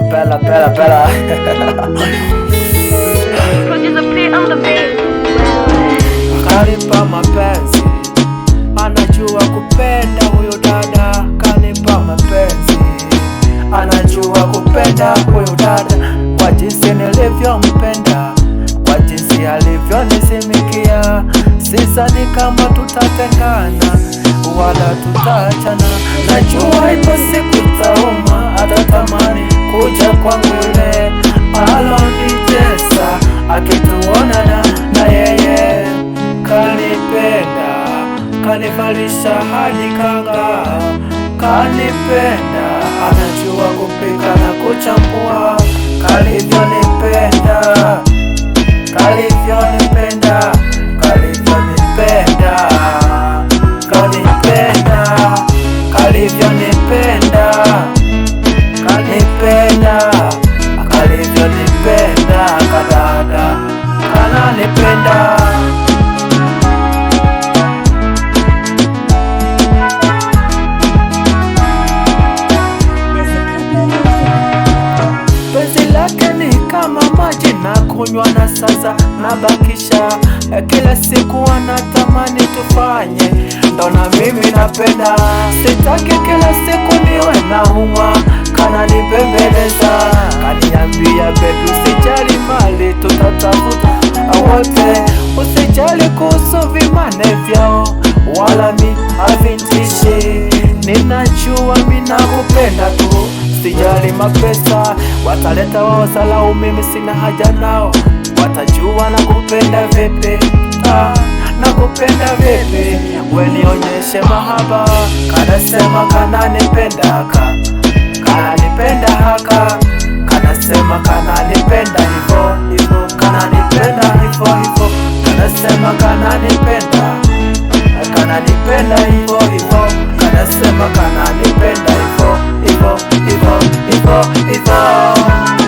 Pela. Kanipa mapenzi, anajua kupenda huyo dada. Kanipa mapenzi, anajua kupenda huyo dada. Kwa jinsi nilivyompenda, kwa jinsi alivyonizimikia, sidhani kama tutatengana wala tutaachana. Najua ipo siku itauma, atatamani kuja kwangu yule alonitesa, akituonana na yeye. Kanipenda, kanivalisha hadi kanga. Kanipenda, anajua kupika na kuchambua. Kalivyonipenda, kalivyonipenda, kalivyonipenda, kanipenda, kalivyonipenda, kanipenda, kalivyonipenda, kadada kananipenda. Kama maji na kunywa na sasa nabakisha, kila siku anatamani tufanye, ndo na mimi napenda. Sitaki kila siku niwe naumwa, kananipembeleza. Kaniambia baby, usijali mali tutatafuta wote, usijali kuhusu vimane vyao wala mi havintishi. Ninajua mi nakupenda tu, sijali mapesa, wataleta wao salau, mimi sina haja nao. Watajua nakupenda vipi, nakupenda vipi. Wenionyeshe mahaba, kanasema kananipenda haka, kananipenda haka, kanasema kananipenda hivo hivo, kananipenda hivo hivo, kanasema kananipenda, kananipenda hivo hivo, kanasema kananipenda hivo hivo hivo hivo hivo.